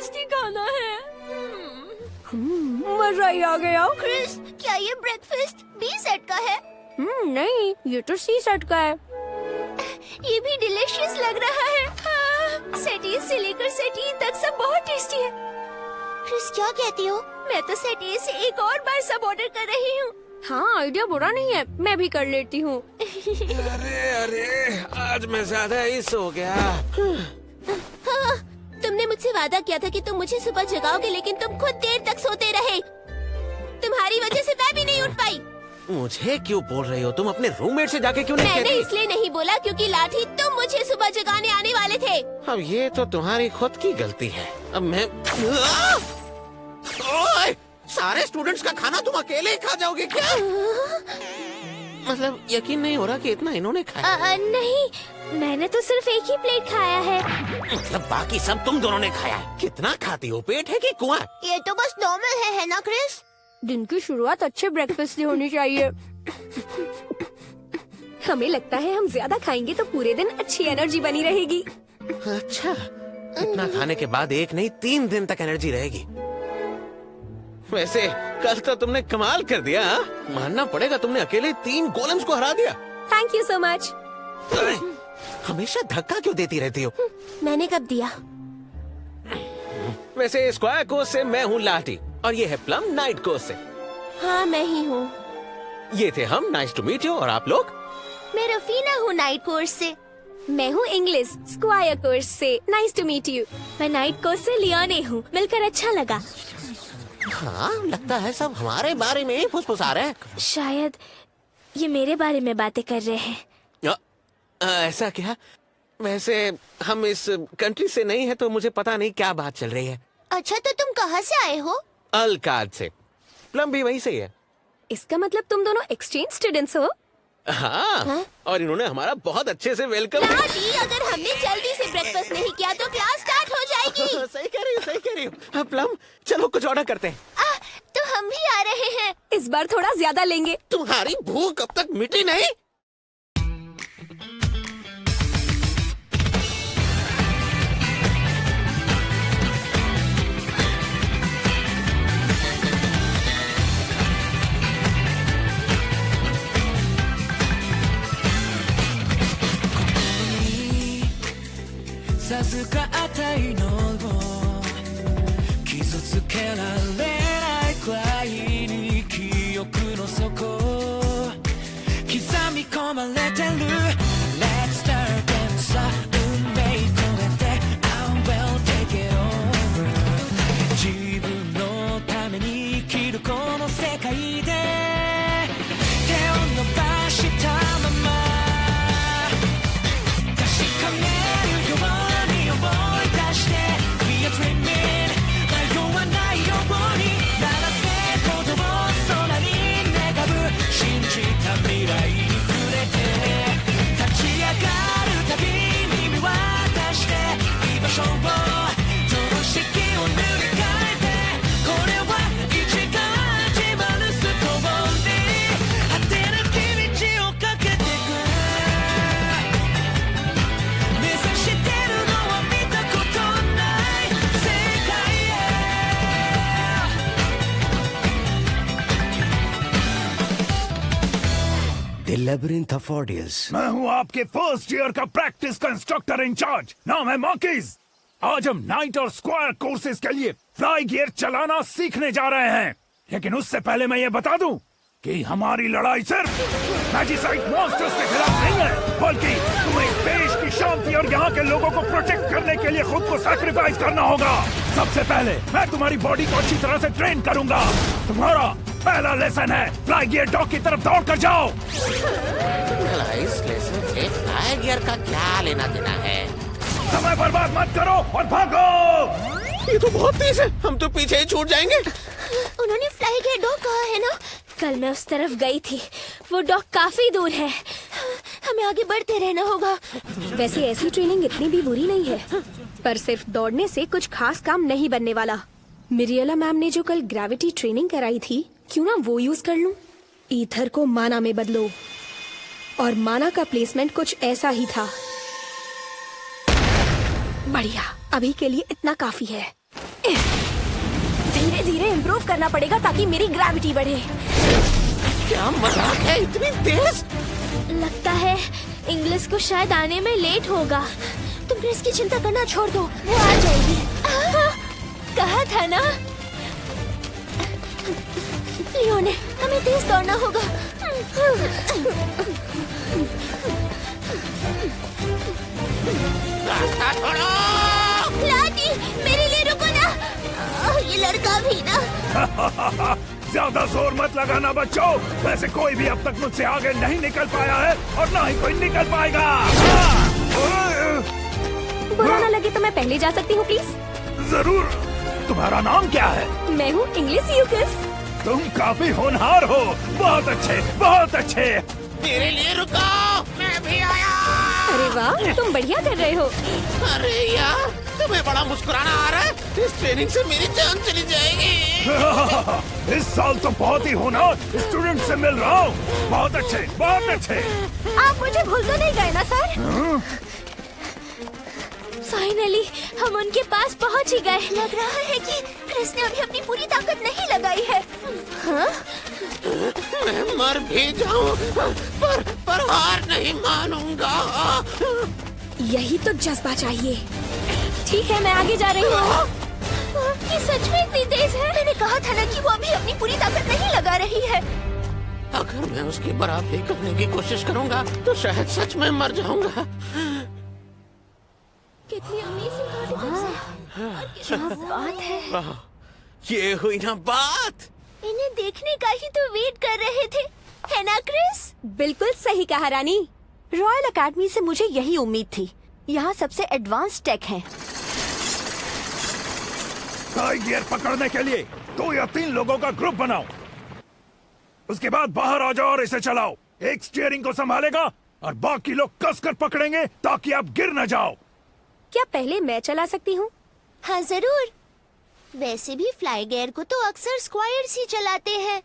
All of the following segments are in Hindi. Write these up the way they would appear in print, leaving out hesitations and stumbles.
टेस्टी खाना है। मजा ही आ गया। क्रिस, क्या ये ब्रेकफास्ट बी सेट का है? नहीं, ये तो सी सेट का है। ये भी डिलीशियस लग रहा है। सेट ए से लेकर सेट ई तक सब बहुत टेस्टी है। क्रिस, क्या कहती हो? मैं तो सेट ए से एक और बार सब ऑर्डर कर रही हूँ। हाँ, आइडिया बुरा नहीं है, मैं भी कर लेती हूँ। अरे अरे, आज मैं ज्यादा ही सो गया। हाँ, तुमने मुझसे वादा किया था कि तुम मुझे सुबह जगाओगे, लेकिन तुम खुद देर तक सोते रहे। तुम्हारी वजह से मैं भी नहीं उठ पाई। मुझे क्यों बोल रही हो? तुम अपने रूममेट से जाके क्यों नहीं मैंने कहती? इसलिए नहीं बोला क्योंकि लाठी तुम मुझे सुबह जगाने आने वाले थे। अब ये तो तुम्हारी खुद की गलती है। अब मैं ओए! सारे स्टूडेंट्स का खाना तुम अकेले ही खा जाओगे क्या? मतलब यकीन नहीं हो रहा कि इतना इन्होंने खाया। नहीं, मैंने तो सिर्फ एक ही प्लेट खाया है। मतलब बाकी सब तुम दोनों ने खाया है। कितना खाती हो? पेट है कि कुआं? ये तो बस नॉर्मल है ना क्रिस? दिन की शुरुआत अच्छे ब्रेकफास्ट से होनी चाहिए। हमें लगता है हम ज्यादा खाएंगे तो पूरे दिन अच्छी एनर्जी बनी रहेगी। अच्छा, इतना खाने के बाद एक नहीं 3 दिन तक एनर्जी रहेगी। वैसे कल तो तुमने कमाल कर दिया। हाँ? मानना पड़ेगा, तुमने अकेले 3 गोलेम्स को हरा दिया। Thank you so much. हमेशा धक्का क्यों देती रहती हो? मैंने कब दिया? वैसे स्क्वायर कोर्स से मैं हूँ लाठी और ये है प्लम नाइट कोर्स से। हाँ, मैं ही हूँ। ये थे हम, नाइस टू मीट यू। और आप लोग? मैं रफीना हूँ नाइट कोर्स से। मैं हूँ इंग्लिश स्क्वायर कोर्स से। Nice to meet you. मैं नाइट कोर्स से लियोने हूँ। मिलकर अच्छा लगा। हाँ, लगता है सब हमारे बारे में ही फुसफुसा रहे हैं। शायद ये मेरे बारे में बातें कर रहे हैं। ऐसा क्या? वैसे हम इस कंट्री से नहीं है तो मुझे पता नहीं क्या बात चल रही है। अच्छा, तो तुम कहाँ से आए हो? अलकाद से। प्लम भी वहीं से ही है। इसका मतलब तुम दोनों एक्सचेंज स्टूडेंट्स हो? हाँ, और इन्होंने हमारा बहुत अच्छे से वेलकम। लाठी, अगर हमने जल्दी से ब्रेकफास्ट नहीं किया तो क्लास स्टार्ट हो जाएगी। सही कह रही हो, सही कह रही हो। प्लम, चलो कुछ ऑर्डर करते हैं। तो हम भी आ रहे हैं। इस बार थोड़ा ज्यादा लेंगे। तुम्हारी भूख अब तक मिटी नहीं?授かったいのを傷つけられないくらいに記憶の底刻み込まれてる Let's start and さ運命超えて I will take it over 自分のために生きるこの世界で手を伸ばしたまま確かめるように思い出して We are dreaming 迷わないようにならせことを空に願う信じた未来に触れて立ち上がるたびに見渡して居場所を常識を塗り替えてこれは一から始まるストーリー果てなき道をかけてく目指してるのは見たことない世界へ The Labyrinth of Ordeals। मैं हूँ आपके फर्स्ट ईयर का प्रैक्टिस का इंस्ट्रक्टर इंचार्ज। नाम है मॉकीज। आज हम नाइट और स्क्वायर कोर्सेज के लिए फ्लाई गियर चलाना सीखने जा रहे हैं। लेकिन उससे पहले मैं ये बता दूं कि हमारी लड़ाई सिर्फ मैजिसाइड मॉन्स्टर्स के खिलाफ नहीं है, बल्कि तुम्हें इस देश की शांति और यहाँ के लोगों को प्रोटेक्ट करने के लिए खुद को सैक्रिफाइस करना होगा। सबसे पहले मैं तुम्हारी बॉडी को अच्छी तरह से ट्रेन करूंगा। तुम्हारा पहला लेसन है फ्लाई गियर डॉग की तरफ दौड़ कर जाओ। इस लेसन से फ्लाई गियर का क्या लेना देना है? समय बर्बाद मत करो और भागो। ये तो बहुत तेज है, हम तो पीछे ही छूट जाएंगे। उन्होंने फ्लाई गियर डॉग कहा है ना? कल मैं उस तरफ गई थी, वो डॉग काफी दूर है। हमें आगे बढ़ते रहना होगा। वैसे ऐसी ट्रेनिंग इतनी भी बुरी नहीं है, पर सिर्फ दौड़ने से कुछ खास काम नहीं बनने वाला। मिरियला मैम ने जो कल ग्रेविटी ट्रेनिंग कराई थी, क्यों ना वो यूज कर लूं? ईथर को माना में बदलो, और माना का प्लेसमेंट कुछ ऐसा ही था। बढ़िया, अभी के लिए इतना काफी है। धीरे धीरे इम्प्रूव करना पड़ेगा ताकि मेरी ग्रेविटी बढ़े। क्या मजाक है, इतनी तेज? लगता है इंग्लिश को शायद आने में लेट होगा। तुम क्रिस की चिंता करना छोड़ दो, वो आ जाएगी। कहा था ना लियोने, हमें तेज दौड़ना होगा। रास्ता छोड़ो। लाटी, मेरे लिए रुको ना। ये लड़का भी ना। ज्यादा जोर मत लगाना बच्चों। वैसे कोई भी अब तक मुझसे आगे नहीं निकल पाया है और ना ही कोई निकल पाएगा। बुरा ना लगे तो मैं पहले जा सकती हूँ प्लीज? जरूर। तुम्हारा नाम क्या है? मैं हूँ इंग्लिश यूकस। तुम काफी होनहार हो। बहुत अच्छे, बहुत अच्छे। मेरे लिए रुको, मैं भी आया। अरे वाह, तुम बढ़िया कर रहे हो। अरे यार, तुम्हें बड़ा मुस्कुराना आ रहा है। इस ट्रेनिंग से मेरी जान चली जाएगी। इस साल तो बहुत ही होनहार स्टूडेंट से मिल रहा हूँ। बहुत अच्छे, बहुत अच्छे। आप मुझे भूल तो नहीं गए ना सर? फाइनली हम उनके पास पहुंच ही गए। लग रहा है कि क्रिस ने अभी अपनी पूरी ताकत नहीं लगाई है। हाँ? मैं मर भी जाऊं पर हार नहीं मानूंगा। यही तो जज्बा चाहिए। ठीक है, मैं आगे जा रही हूँ। ये सच में इतनी तेज है? मैंने कहा था ना कि वो अभी अपनी पूरी ताकत नहीं लगा रही है। अगर मैं उसकी बराबरी करने की कोशिश करूंगा तो शायद सच में मर जाऊंगा। कितनी अमेजिंग बात है। ये हुई ना बात। इन्हें देखने का ही तो वेट कर रहे थे, है ना क्रिस? बिल्कुल सही कहा रानी। रॉयल अकेडमी से मुझे यही उम्मीद थी। यहाँ सबसे एडवांस टेक है। हाई गियर पकड़ने के लिए 2 या 3 लोगों का ग्रुप बनाओ। उसके बाद बाहर आ जाओ और इसे चलाओ। एक स्टीयरिंग को संभालेगा और बाकी लोग कसकर पकड़ेंगे ताकि आप गिर न जाओ। क्या पहले मैं चला सकती हूँ? हाँ जरूर। वैसे भी फ्लाई गेयर को तो अक्सर स्क्वायर्स ही चलाते हैं।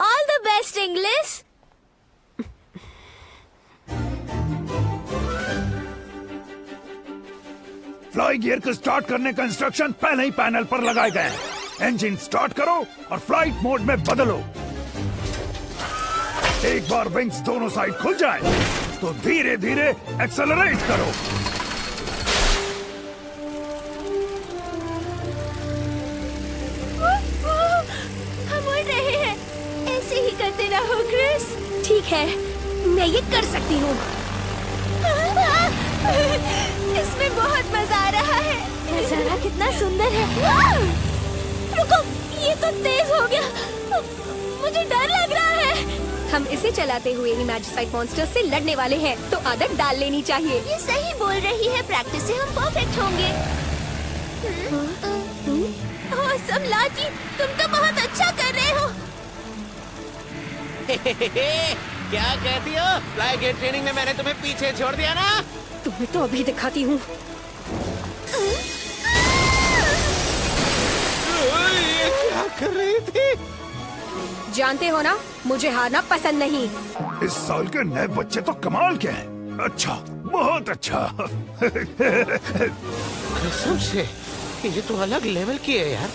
All the best English. Fly gear को स्टार्ट करने का इंस्ट्रक्शन पहले ही पैनल पर लगाए गए हैं। इंजन स्टार्ट करो और फ्लाइट मोड में बदलो। एक बार विंग्स दोनों साइड खुल जाए तो धीरे धीरे एक्सेलरेट करो। हम उड़ रहे हैं। ऐसे ही करते रहो क्रिस। ठीक है, मैं ये कर सकती हूँ। इसमें बहुत मजा आ रहा है। नजारा कितना सुंदर है। रुको, ये तो तेज हो गया। मुझे डर लग रहा है। हम इसे चलाते हुए ही मैजिसाइड मॉन्स्टर से लड़ने वाले हैं, तो आदत डाल लेनी चाहिए। ये सही बोल रही है। प्रैक्टिस से हम परफेक्ट होंगे। ऑसम लाटी, तुम तो बहुत अच्छा कर रहे हो। क्या कहती हो? फ्लाई गेयर ट्रेनिंग में मैंने तुम्हें पीछे छोड़ दिया ना? तुम्हें तो अभी दिखाती हूँ। ये क्या कर रही थी? जानते हो ना, मुझे हारना पसंद नहीं। इस साल के नए बच्चे तो कमाल के हैं। अच्छा, बहुत अच्छा। कसम से ये तो अलग लेवल की है यार।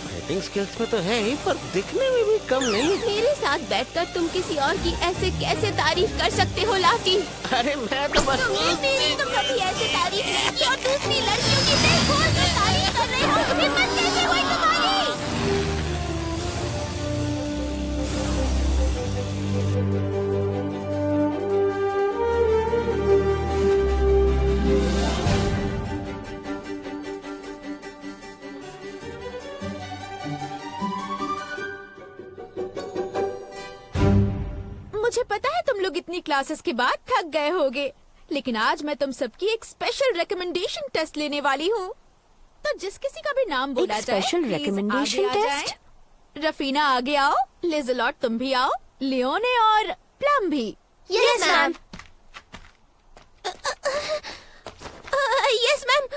फाइटिंग स्किल्स में तो है ही, पर दिखने में भी कम नहीं। मेरे साथ बैठकर तुम किसी और की ऐसे कैसे तारीफ कर सकते हो लाटी? अरे मैं तो बस मेरी तो कभी ऐसे तारीफ नहीं की और दूसरी लड़कियों की दिल खोल कर तारीफ कर रहे हो। हिम्मत कैसे हुई तुम्हारी? मुझे पता है तुम लोग इतनी क्लासेस के बाद थक गए होगे, लेकिन आज मैं तुम सबकी एक स्पेशल रिकमेंडेशन टेस्ट लेने वाली हूँ। तो जिस किसी का भी नाम बोला जाए, स्पेशल प्लीज recommendation आगे आ test? जाएं। रफीना आगे आओ, लिज़लॉट तुम भी आओ, लियोने और प्लम भी। Yes ma'am. Yes ma'am.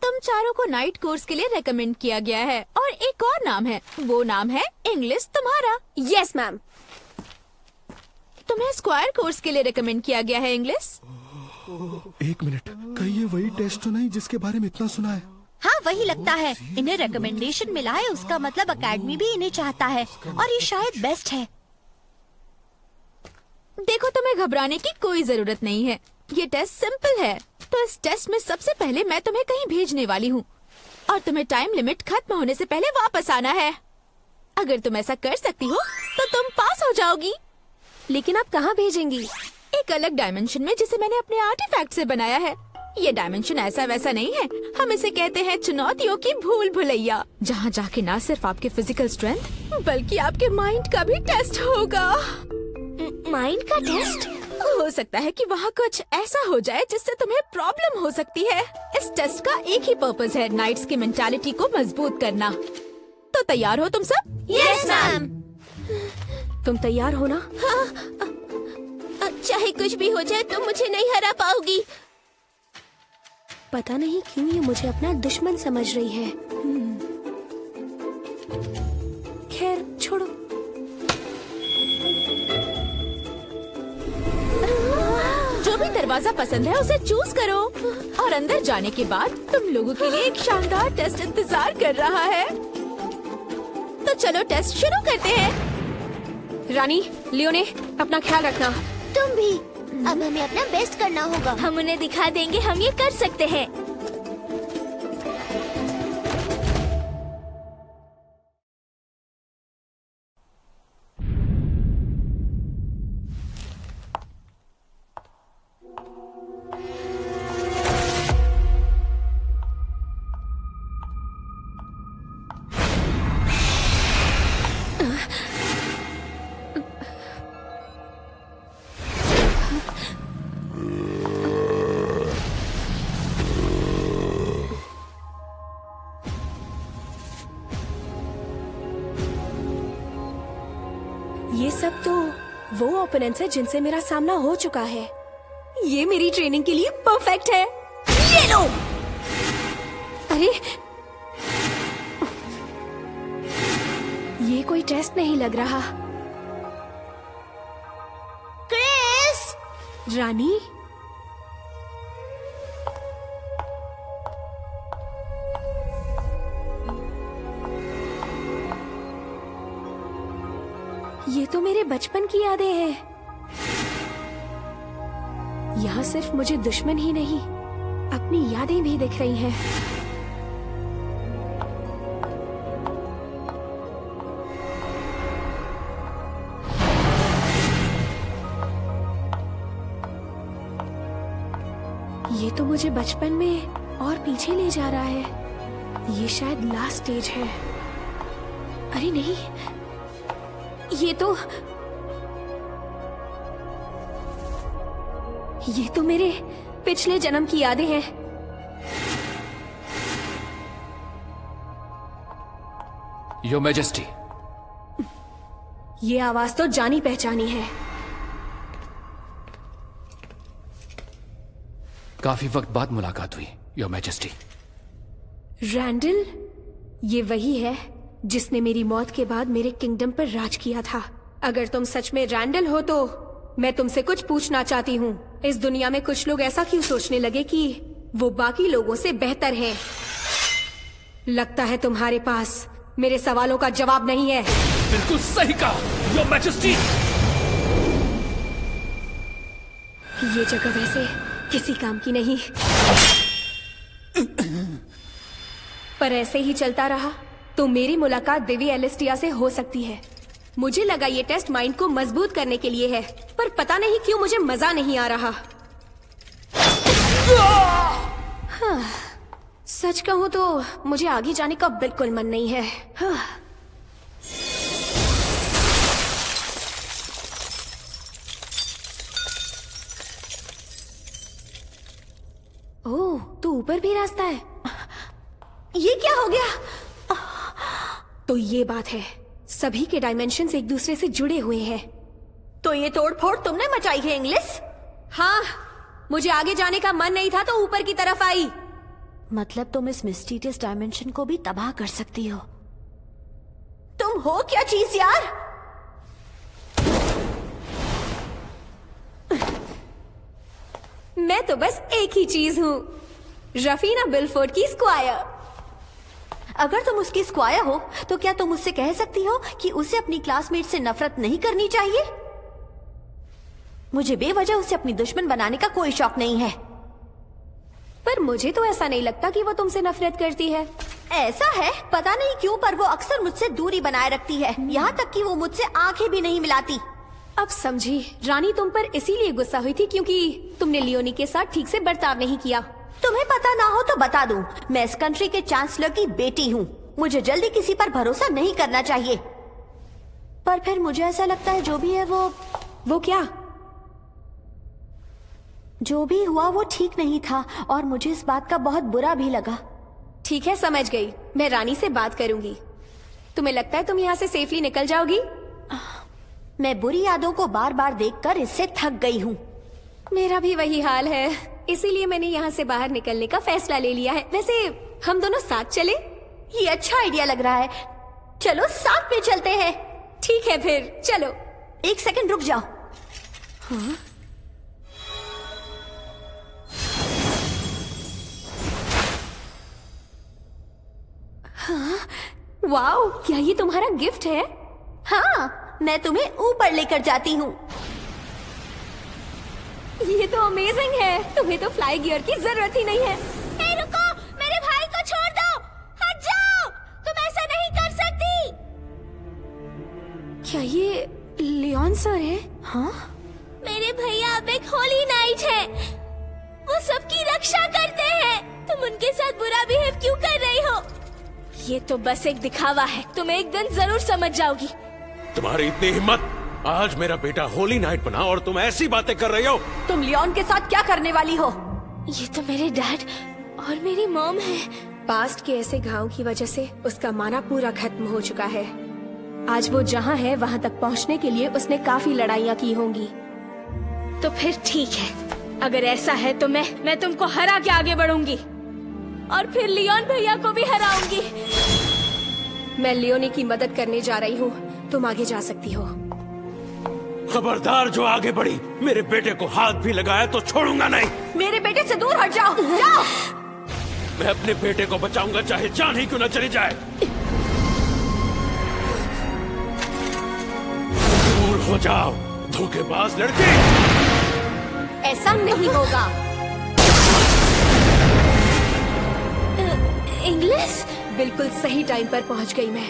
तुम चारों को नाइट कोर्स के लिए रेकमेंड किया गया है और एक और नाम है, वो नाम है इंग्लिश तुम्हारा। Yes ma'am. तुम्हें स्क्वायर कोर्स के लिए रेकमेंड किया गया है इंग्लिश। 1 मिनट, कहीं ये वही टेस्ट तो नहीं जिसके बारे में इतना सुना है? हाँ वही लगता है। इन्हें रिकमेंडेशन मिला है, उसका मतलब एकेडमी भी इन्हें चाहता है और ये शायद बेस्ट है। देखो, तुम्हें घबराने की कोई जरूरत नहीं है। ये टेस्ट सिंपल है। तो इस टेस्ट में सबसे पहले मैं तुम्हें कहीं भेजने वाली हूँ और तुम्हें टाइम लिमिट खत्म होने से पहले वापस आना है। अगर तुम ऐसा कर सकती हो तो तुम पास हो जाओगी। लेकिन आप कहाँ भेजेंगी? एक अलग डायमेंशन में, जिसे मैंने अपने आर्टिफैक्ट से बनाया है। ये डायमेंशन ऐसा वैसा नहीं है, हम इसे कहते हैं चुनौतियों की भूल भुलैया, जहाँ जाके ना सिर्फ आपके फिजिकल स्ट्रेंथ बल्कि आपके माइंड का भी टेस्ट होगा। माइंड का टेस्ट? हो सकता है कि वहाँ कुछ ऐसा हो जाए जिससे तुम्हें प्रॉब्लम हो सकती है। इस टेस्ट का एक ही पर्पस है, नाइट्स की मेंटालिटी को मजबूत करना। तो तैयार हो तुम सब? Yes ma'am. तुम तैयार हो ना? चाहे कुछ भी हो जाए तुम मुझे नहीं हरा पाओगी। पता नहीं क्यों ये मुझे अपना दुश्मन समझ रही है। खैर छोड़ो। जो भी दरवाजा पसंद है उसे चूज करो और अंदर जाने के बाद तुम लोगों के लिए एक शानदार टेस्ट इंतजार कर रहा है। तो चलो टेस्ट शुरू करते हैं। रानी, लियोने, अपना ख्याल रखना। तुम भी। अब हमें अपना बेस्ट करना होगा। हम उन्हें दिखा देंगे हम ये कर सकते हैं। ये सब तो वो ओपोनेंट्स है जिनसे मेरा सामना हो चुका है। ये मेरी ट्रेनिंग के लिए परफेक्ट है। ये लो। अरे, ये कोई टेस्ट नहीं लग रहा। क्रिस! रानी, ये तो मेरे बचपन की यादें हैं। यहाँ सिर्फ मुझे दुश्मन ही नहीं, अपनी यादें भी दिख रही हैं। ये तो मुझे बचपन में और पीछे ले जा रहा है। ये शायद लास्ट स्टेज है। अरे नहीं, ये तो मेरे पिछले जन्म की यादें हैं। Your majesty. ये आवाज तो जानी पहचानी है। काफी वक्त बाद मुलाकात हुई, योर मैजेस्टी। रैंडल, ये वही है जिसने मेरी मौत के बाद मेरे किंगडम पर राज किया था। अगर तुम सच में रैंडल हो तो मैं तुमसे कुछ पूछना चाहती हूँ। इस दुनिया में कुछ लोग ऐसा क्यों सोचने लगे कि वो बाकी लोगों से बेहतर हैं? लगता है तुम्हारे पास मेरे सवालों का जवाब नहीं है। बिल्कुल सही कहा, योर मैजेस्टी। ये जगह वैसे किसी काम की नहीं, पर ऐसे ही चलता रहा तो मेरी मुलाकात देवी एलिस्टिया से हो सकती है। मुझे लगा ये टेस्ट माइंड को मजबूत करने के लिए है, पर पता नहीं क्यों मुझे मजा नहीं आ रहा। हाँ, सच कहूं तो मुझे आगे जाने का बिल्कुल मन नहीं है। हाँ। ओह, तो ऊपर भी रास्ता है। ये क्या हो गया? तो ये बात है, सभी के डायमेंशंस एक दूसरे से जुड़े हुए हैं। तो ये तोड़फोड़ तुमने मचाई है इंग्लिश? हाँ, मुझे आगे जाने का मन नहीं था तो ऊपर की तरफ आई। मतलब तुम इस मिस्टीरियस डायमेंशन को भी तबाह कर सकती हो। तुम हो क्या चीज यार? मैं तो बस एक ही चीज हूँ, रफीना बिलफोर्ड की स्क्वायर। अगर तुम उसकी स्क्वायर हो तो क्या तुम उससे कह सकती हो कि उसे अपनी क्लासमेट से नफरत नहीं करनी चाहिए? मुझे बेवजह उसे अपनी दुश्मन बनाने का कोई शौक नहीं है। पर मुझे तो ऐसा नहीं लगता कि वो तुमसे नफरत करती है। ऐसा है, पता नहीं क्यों, पर वो अक्सर मुझसे दूरी बनाए रखती है, यहाँ तक कि वो मुझसे आंखें भी नहीं मिलाती। अब समझी, रानी तुम पर इसीलिए गुस्सा हुई थी क्योंकि तुमने लियोनी के साथ ठीक से बर्ताव नहीं किया। तुम्हें पता ना हो तो बता दूं, मैं इस कंट्री के चांसलर की बेटी हूँ। मुझे जल्दी किसी पर भरोसा नहीं करना चाहिए। पर फिर मुझे ऐसा लगता है जो भी है वो क्या? जो भी हुआ वो ठीक नहीं था और मुझे इस बात का बहुत बुरा भी लगा। ठीक है, समझ गई। मैं रानी से बात करूंगी। तुम्हें लगता है तुम यहाँ से सेफली निकल जाओगी? मैं बुरी यादों को बार बार देखकर इससे थक गई हूँ। मेरा भी वही हाल है, इसीलिए मैंने यहाँ से बाहर निकलने का फैसला ले लिया है। वैसे हम दोनों साथ चले? ये अच्छा आइडिया लग रहा है। चलो साथ में चलते हैं। ठीक है फिर चलो। एक सेकंड रुक जाओ। हाँ? हाँ? वाओ, क्या ये तुम्हारा गिफ्ट है? हाँ, मैं तुम्हें ऊपर लेकर जाती हूँ। ये तो अमेजिंग है। तुम्हें तो फ्लाई गियर की जरूरत ही नहीं है। ए, रुको, मेरे भाई को छोड़ दो, हट जाओ, तुम ऐसा नहीं कर सकती। क्या ये लियोन सर है? हाँ, मेरे भैया अब एक होली नाइट है, वो सबकी रक्षा करते हैं। तुम उनके साथ बुरा बिहेव क्यों कर रही हो? ये तो बस एक दिखावा है, तुम एक दिन जरूर समझ जाओगी। तुम्हारी इतनी हिम्मत, आज मेरा बेटा होली नाइट बना और तुम ऐसी बातें कर रही हो। तुम लियोन के साथ क्या करने वाली हो? ये तो मेरे डैड और मेरी मॉम है। पास्ट के ऐसे घाव की वजह से उसका माना पूरा खत्म हो चुका है। आज वो जहाँ है वहाँ तक पहुँचने के लिए उसने काफी लड़ाइयाँ की होंगी। तो फिर ठीक है, अगर ऐसा है तो मैं तुमको हरा के आगे बढ़ूंगी और फिर लियोन भैया को भी हराऊंगी। मैं लियोनी की मदद करने जा रही हूँ, तुम आगे जा सकती हो। खबरदार, जो आगे बढ़ी, मेरे बेटे को हाथ भी लगाया तो छोड़ूंगा नहीं। मेरे बेटे से दूर हट जाओ, जाओ। मैं अपने बेटे को बचाऊंगा, चाहे जान ही क्यों न चली जाए। दूर हो जाओ, धोखेबाज लड़की। ऐसा नहीं होगा। इंग्लिश? बिल्कुल सही टाइम पर पहुंच गई मैं।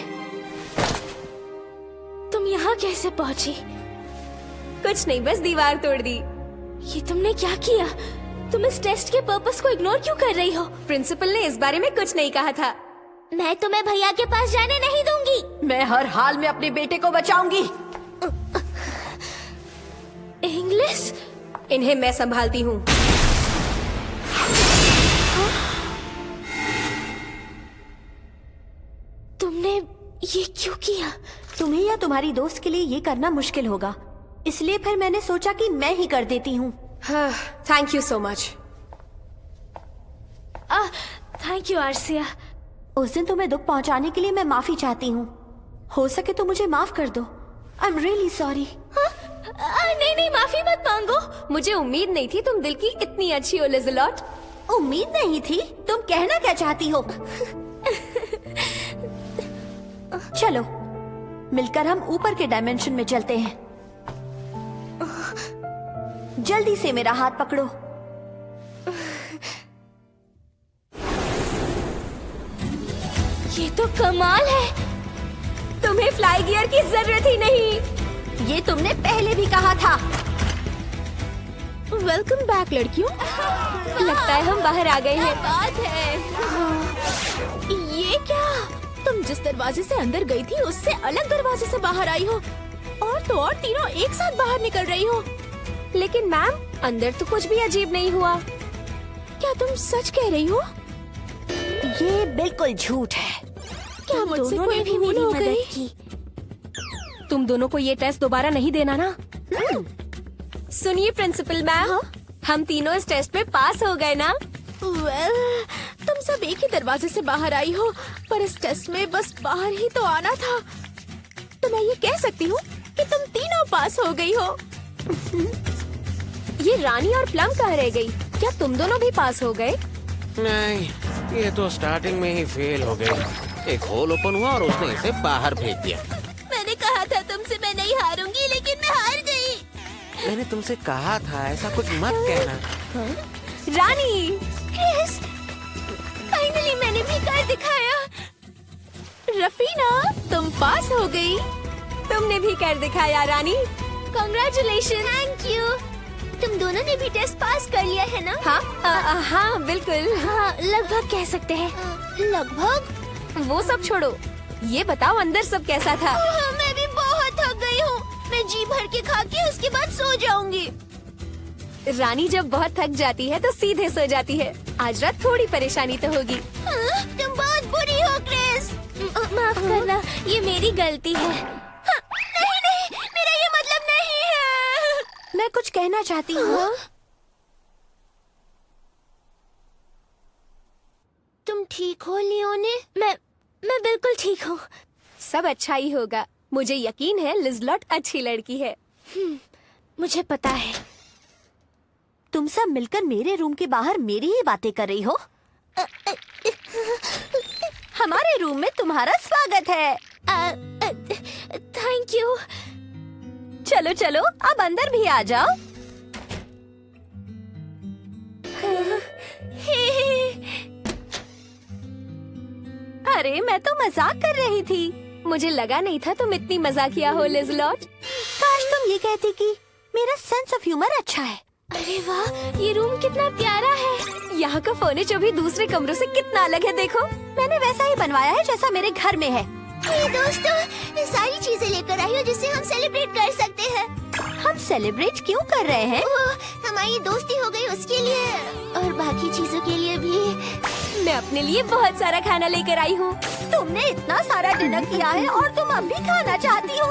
तुम यहाँ कैसे पहुँची? कुछ नहीं, बस दीवार तोड़ दी। ये तुमने क्या किया? तुम इस टेस्ट के पर्पस को इग्नोर क्यों कर रही हो? प्रिंसिपल ने इस बारे में कुछ नहीं कहा था। मैं तुम्हें भैया के पास जाने नहीं दूंगी। मैं हर हाल में अपने बेटे को बचाऊंगी। इंग्लिश? इन्हें मैं संभालती हूँ। तुमने ये क्यों किया? तुम्हें या तुम्हारी दोस्त के लिए ये करना मुश्किल होगा, इसलिए फिर मैंने सोचा कि मैं ही कर देती हूँ। Thank you so much. Thank you Arsiya. उस दिन तुम्हें दुख पहुँचाने के लिए मैं माफी चाहती हूँ। हो सके तो मुझे माफ कर दो। I am really sorry. नहीं नहीं, माफी मत मांगो। मुझे उम्मीद नहीं थी तुम दिल की इतनी अच्छी हो लिज़लॉट। उम्मीद नहीं थी? तुम कहना क्या चाहती हो? चलो मिलकर हम ऊपर के डायमेंशन में चलते हैं। जल्दी से मेरा हाथ पकड़ो। ये तो कमाल है। तुम्हें फ्लाई गियर की जरूरत ही नहीं। ये तुमने पहले भी कहा था। वेलकम बैक लड़कियों। लगता है हम बाहर आ गए हैं। बात है। ये क्या? तुम जिस दरवाजे से अंदर गई थी उससे अलग दरवाजे से बाहर आई हो, और तो और तीनों एक साथ बाहर निकल रही हो। लेकिन मैम, अंदर तो कुछ भी अजीब नहीं हुआ। क्या तुम सच कह रही हो? ये बिल्कुल झूठ है। क्या मुझसे दोनों कोई ने भी भूल मेरी हो मदद गई? की। तुम दोनों को ये टेस्ट दोबारा नहीं देना ना। सुनिए प्रिंसिपल मैम, हम तीनों इस टेस्ट में पास हो गए ना। वेल, तुम सब एक ही दरवाजे से बाहर आई हो, पर इस टेस्ट में बस बाहर ही तो आना था। तो मैं ये कह सकती हूँ कि तुम तीनों पास हो गई हो। ये रानी और प्लम कहाँ रह गई? क्या तुम दोनों भी पास हो गए? नहीं, ये तो स्टार्टिंग में ही फेल हो गई। एक होल ओपन हुआ और उसने इसे बाहर फेंक दिया। मैंने कहा था तुमसे मैं नहीं हारूंगी, लेकिन मैं हार गई। मैंने तुमसे कहा था ऐसा कुछ मत कहना। रानी, क्रिस, फाइनली मैंने भी कर दिखाया। रफीना, तुम पास हो गई। तुमने भी कर दिखाया रानी। Congratulations! Thank you. तुम दोनों ने भी टेस्ट पास कर लिया है ना? हाँ हाँ बिल्कुल। हाँ, लगभग कह सकते हैं। लगभग? वो सब छोड़ो, ये बताओ अंदर सब कैसा था? मैं भी बहुत थक गई हूँ। मैं जी भर के खा के उसके बाद सो जाऊंगी। रानी जब बहुत थक जाती है तो सीधे सो जाती है। आज रात थोड़ी परेशानी तो होगी। तुम बहुत बुरी हो क्रिस। माफ करना, ये मेरी गलती है। नहीं नहीं, मेरा ये मतलब नहीं है। मैं कुछ कहना चाहती हूँ। तुम ठीक हो लियोने? मैं बिल्कुल ठीक हूँ। सब अच्छा ही होगा। मुझे यकीन है लिज़लॉट अच्छी लड़की है। मुझे पता है। तुम सब मिलकर मेरे रूम के बाहर मेरी ही बातें कर रही हो। हमारे रूम में तुम्हारा स्वागत है। Thank you. चलो चलो, अब अंदर भी आ जाओ। अरे मैं तो मजाक कर रही थी। मुझे लगा नहीं था तुम इतनी मजाकिया हो लिज़लॉट। काश तुम ये कहती कि मेरा सेंस ऑफ ह्यूमर अच्छा है। अरे वाह, ये रूम कितना प्यारा है। यहाँ का फर्नीचर भी दूसरे कमरों से कितना अलग है, देखो। मैंने वैसा ही बनवाया है जैसा मेरे घर में है। ये दोस्तों, ये सारी चीजें लेकर आई हो जिससे हम सेलिब्रेट कर सकते हैं। हम सेलिब्रेट क्यों कर रहे हैं? हमारी दोस्ती हो गई उसके लिए, और बाकी चीजों के लिए भी। मैं अपने लिए बहुत सारा खाना लेकर आई हूँ। तुमने इतना सारा डिनर किया है और तुम अब भी खाना चाहती हो?